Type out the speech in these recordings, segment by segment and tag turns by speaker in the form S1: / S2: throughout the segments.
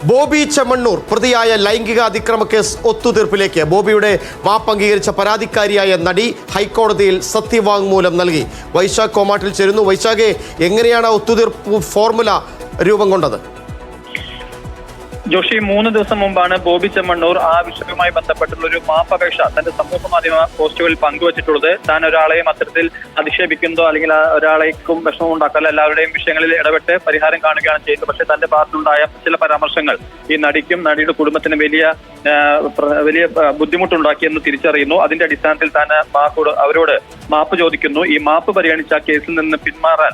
S1: ബോബി ചെമ്മണ്ണൂർ പ്രതിയായ ലൈംഗിക അതിക്രമ കേസ് ഒത്തുതീർപ്പിലേക്ക്. ബോബിയുടെ മാപ്പ് അംഗീകരിച്ച പരാതിക്കാരിയായ നടി ഹൈക്കോടതിയിൽ സത്യവാങ്മൂലം നൽകി. വൈശാഖ് കോമാട്ടിൽ ചേരുന്നു. വൈശാഖെ, എങ്ങനെയാണ് ഒത്തുതീർപ്പ് ഫോർമുല രൂപം കൊണ്ടത്?
S2: ജോഷി, 3 ദിവസം മുമ്പാണ് ബോബി ചെമ്മണ്ണൂർ ആ വിഷയവുമായി ബന്ധപ്പെട്ടുള്ള ഒരു മാപ്പപേക്ഷ തന്റെ സമൂഹ മാധ്യമ പോസ്റ്റുകളിൽ പങ്കുവച്ചിട്ടുള്ളത്. താൻ ഒരാളെയും അത്തരത്തിൽ അധിക്ഷേപിക്കുന്നതോ അല്ലെങ്കിൽ ഒരാളേക്കും വിഷമം ഉണ്ടാക്കാനോ എല്ലാവരുടെയും വിഷയങ്ങളിൽ ഇടപെട്ട് പരിഹാരം കാണുകയാണ് ചെയ്യുന്നത്. പക്ഷേ തന്റെ ഭാഗത്തുണ്ടായ ചില പരാമർശങ്ങൾ ഈ നടിക്കും നടിയുടെ കുടുംബത്തിനും വലിയ ബുദ്ധിമുട്ടുണ്ടാക്കിയെന്ന് തിരിച്ചറിയുന്നു. അതിന്റെ അടിസ്ഥാനത്തിൽ താൻ അവരോട് മാപ്പ് ചോദിക്കുന്നു. ഈ മാപ്പ് പരിഗണിച്ച ആ കേസിൽ നിന്ന് പിന്മാറാൻ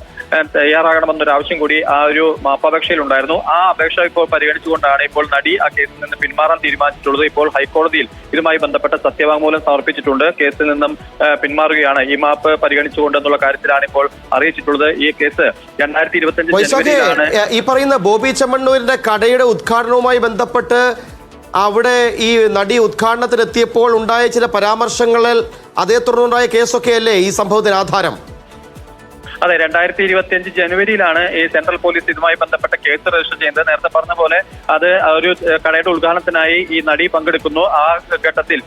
S2: തയ്യാറാകണമെന്നൊരു ആവശ്യം കൂടി ആ ഒരു മാപ്പപേക്ഷയിൽ ഉണ്ടായിരുന്നു. ആ അപേക്ഷ ഇപ്പോൾ പരിഗണിച്ചുകൊണ്ടാണ് ഇപ്പോൾ നടി ആ കേസിൽ നിന്ന് പിന്മാറാൻ തീരുമാനിച്ചിട്ടുള്ളത്. ഇപ്പോൾ ഹൈക്കോടതിയിൽ ഇതുമായി ബന്ധപ്പെട്ട സത്യവാങ്മൂലം സമർപ്പിച്ചിട്ടുണ്ട്. കേസിൽ നിന്നും പിന്മാറുകയാണ് ഈ മാപ്പ് പരിഗണിച്ചുകൊണ്ട് എന്നുള്ള കാര്യത്തിലാണ് ഇപ്പോൾ അറിയിച്ചിട്ടുള്ളത്. ഈ കേസ് 2025
S1: ഈ പറയുന്ന ബോബി ചെമ്മണ്ണൂരിന്റെ കടയുടെ ഉദ്ഘാടനവുമായി ബന്ധപ്പെട്ട് അവിടെ ഈ നടി ഉദ്ഘാടനത്തിനെത്തിയപ്പോൾ ഉണ്ടായ ചില പരാമർശങ്ങളിൽ അതേ തുടർന്നുണ്ടായ കേസൊക്കെയല്ലേ ഈ സംഭവത്തിന് ആധാരം?
S2: അതെ, 2025 ജനുവരിയിലാണ് ഈ സെൻട്രൽ പോലീസ് ഇതുമായി ബന്ധപ്പെട്ട കേസ് രജിസ്റ്റർ ചെയ്യുന്നത്. നേരത്തെ പറഞ്ഞ പോലെ അത് ഒരു കടയുടെ ഉദ്ഘാടനത്തിനായി ഈ നടി പങ്കെടുക്കുന്നു. ആ ഘട്ടത്തിൽ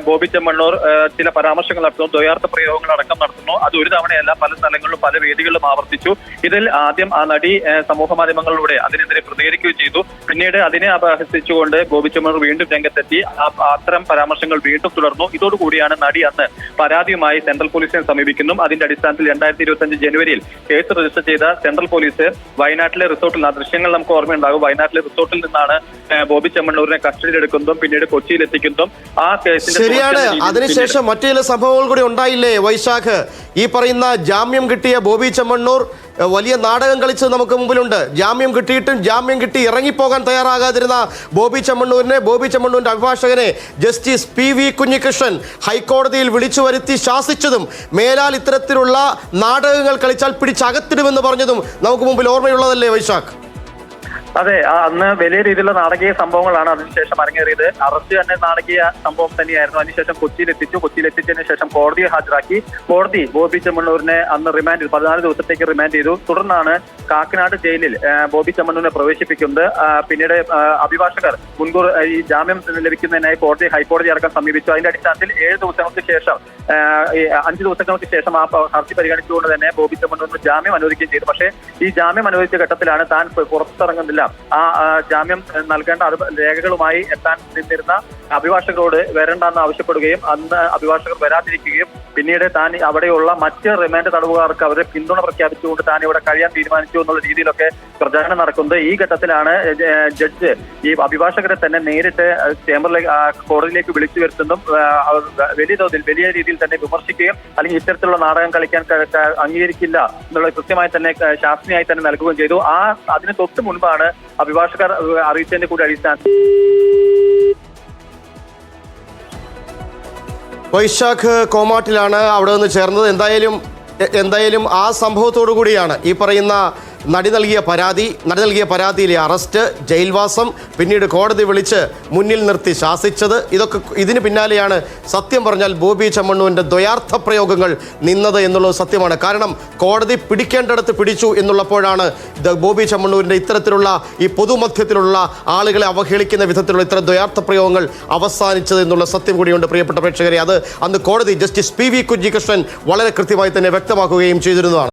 S2: ബോബി ചെമ്മണ്ണൂർ ചില പരാമർശങ്ങൾ നടത്തുന്നു, ദ്വയാർത്ഥ പ്രയോഗങ്ങൾ അടക്കം നടത്തുന്നു. അത് ഒരു തവണയല്ല, പല സ്ഥലങ്ങളിലും പല വേദികളിലും ആവർത്തിച്ചു. ഇതിൽ ആദ്യം ആ നടി സമൂഹ മാധ്യമങ്ങളിലൂടെ അതിനെതിരെ പ്രതികരിക്കുകയും ചെയ്തു. പിന്നീട് അതിനെ അപഹസിച്ചുകൊണ്ട് ബോബി ചെമ്മണ്ണൂർ വീണ്ടും രംഗത്തെത്തി. അത്തരം പരാമർശങ്ങൾ വീണ്ടും തുടർന്നു. ഇതോടുകൂടിയാണ് നടി അന്ന് പരാതിയുമായി സെൻട്രൽ പോലീസിനെ സമീപിക്കുന്നു. അതിന്റെ അടിസ്ഥാനത്തിൽ 2025 ജനുവരിയിൽ കേസ് രജിസ്റ്റർ ചെയ്ത സെൻട്രൽ പോലീസ് വയനാട്ടിലെ റിസോർട്ടിൽ, ആ ദൃശ്യങ്ങൾ നമുക്ക് ഓർമ്മയുണ്ടാകും, വയനാട്ടിലെ റിസോർട്ടിൽ നിന്നാണ് ബോബി ചെമ്മണ്ണൂരിനെ കസ്റ്റഡിയിൽ എടുക്കുന്നതും പിന്നീട് കൊച്ചിയിൽ എത്തിക്കുന്നതും. ആ കേസിന്റെ
S1: ശരിയാണ്. അതിനുശേഷം മറ്റു ചില സംഭവങ്ങൾ കൂടി ഉണ്ടായില്ലേ വൈശാഖ്? ഈ പറയുന്ന ജാമ്യം കിട്ടിയ ബോബി ചെമ്മണ്ണൂർ വലിയ നാടകം കളിച്ചത് നമുക്ക് മുമ്പിലുണ്ട്. ജാമ്യം കിട്ടിയിട്ടും ജാമ്യം കിട്ടി ഇറങ്ങിപ്പോകാൻ തയ്യാറാകാതിരുന്ന ബോബി ചെമ്മണ്ണൂരിന്റെ അഭിഭാഷകനെ ജസ്റ്റിസ് PV കുഞ്ഞികൃഷ്ണൻ ഹൈക്കോടതിയിൽ വിളിച്ചു വരുത്തി ശാസിച്ചതും മേലാൽ ഇത്തരത്തിലുള്ള നാടകങ്ങൾ കളിച്ചാൽ പിടിച്ചകത്തിടുമെന്ന് പറഞ്ഞതും നമുക്ക് മുമ്പിൽ ഓർമ്മയുള്ളതല്ലേ വൈശാഖ്?
S2: അതെ, അന്ന് വലിയ രീതിയിലുള്ള നാടകീയ സംഭവങ്ങളാണ് അതിനുശേഷം അരങ്ങേറിയത്. അറസ്റ്റ് തന്നെ നാടകീയ സംഭവം തന്നെയായിരുന്നു. അതിനുശേഷം കൊച്ചിയിലെത്തിച്ചതിന് ശേഷം കോടതിയെ ഹാജരാക്കി. കോടതി ബോബി ചെമ്മണ്ണൂരിനെ അന്ന് 14 ദിവസത്തേക്ക് റിമാൻഡ് ചെയ്തു. തുടർന്നാണ് കാക്കനാട് ജയിലിൽ ബോബി ചെമ്മണ്ണൂരിനെ പ്രവേശിപ്പിക്കുന്നത്. പിന്നീട് അഭിഭാഷകർ മുൻകൂർ ഈ ജാമ്യം ലഭിക്കുന്നതിനായി ഹൈക്കോടതി അടക്കം സമീപിച്ചു. അതിന്റെ അടിസ്ഥാനത്തിൽ 7 ദിവസങ്ങൾക്ക് ശേഷം 5 ദിവസങ്ങൾക്ക് ശേഷം ആ ഹർജി പരിഗണിച്ചുകൊണ്ട് തന്നെ ബോബി ചെമ്മണ്ണൂരിന് ജാമ്യം അനുവദിക്കുകയും ചെയ്തു. പക്ഷേ ഈ ജാമ്യം അനുവദിച്ച ഘട്ടത്തിലാണ് താൻ പുറത്തിറങ്ങുന്നില്ല, ആ ജാമ്യം നൽകേണ്ട രേഖകളുമായി എത്താൻ നിന്നിരുന്ന അഭിഭാഷകരോട് വരണ്ടെന്ന് ആവശ്യപ്പെടുകയും അന്ന് അഭിഭാഷകർ വരാതിരിക്കുകയും പിന്നീട് താൻ അവിടെയുള്ള മറ്റ് റിമാൻഡ് തടവുകാർക്ക് അവരെ പിന്തുണ പ്രഖ്യാപിച്ചുകൊണ്ട് താൻ ഇവിടെ കഴിയാൻ തീരുമാനിച്ചു എന്നുള്ള രീതിയിലൊക്കെ പ്രചാരണം നടക്കുന്നത്. ഈ ഘട്ടത്തിലാണ് ജഡ്ജ് ഈ അഭിഭാഷകരെ തന്നെ നേരിട്ട് കോടതിയിലേക്ക് വിളിച്ചു വരുത്തുന്നതും വലിയ രീതിയിൽ തന്നെ വിമർശിക്കുകയും അല്ലെങ്കിൽ ഇത്തരത്തിലുള്ള നാടകം കളിക്കാൻ അംഗീകരിക്കില്ല എന്നുള്ള കൃത്യമായി തന്നെ ശാസ്ത്രീയമായി തന്നെ നൽകുകയും ചെയ്തു. അതിന് തൊട്ട് മുൻപാണ് അഭിഭാഷകർ അറിയിച്ചതിന്റെ കൂടി അടിസ്ഥാനത്തിൽ
S1: വൈശാഖ് കോമാട്ടിലാണ് അവിടെ നിന്ന് ചേർന്നത്. എന്തായാലും ആ സംഭവത്തോടു കൂടിയാണ് ഈ പറയുന്ന നടി നൽകിയ പരാതിയിലെ അറസ്റ്റ്, ജയിൽവാസം, പിന്നീട് കോടതി വിളിച്ച് മുന്നിൽ നിർത്തി ശാസിച്ചത്, ഇതിന് പിന്നാലെയാണ് സത്യം പറഞ്ഞാൽ ബോബി ചെമ്മണ്ണൂരിൻ്റെ ദ്വയാർത്ഥ പ്രയോഗങ്ങൾ നിന്നത് എന്നുള്ളത് സത്യമാണ്. കാരണം കോടതി പിടിക്കേണ്ടിടത്ത് പിടിച്ചു എന്നുള്ളപ്പോഴാണ് ബോബി ചെമ്മണ്ണൂരിൻ്റെ ഇത്തരത്തിലുള്ള ഈ പൊതുമധ്യത്തിലുള്ള ആളുകളെ അവഹേളിക്കുന്ന വിധത്തിലുള്ള ഇത്തരം ദ്വയാർത്ഥ പ്രയോഗങ്ങൾ അവസാനിച്ചത് എന്നുള്ള സത്യം കൂടിയുണ്ട് പ്രിയപ്പെട്ട പ്രേക്ഷകരെ. അത് അന്ന് കോടതി ജസ്റ്റിസ് PV കുഞ്ഞികൃഷ്ണൻ വളരെ കൃത്യമായി തന്നെ വ്യക്തമാക്കുകയും ചെയ്തിരുന്നതാണ്.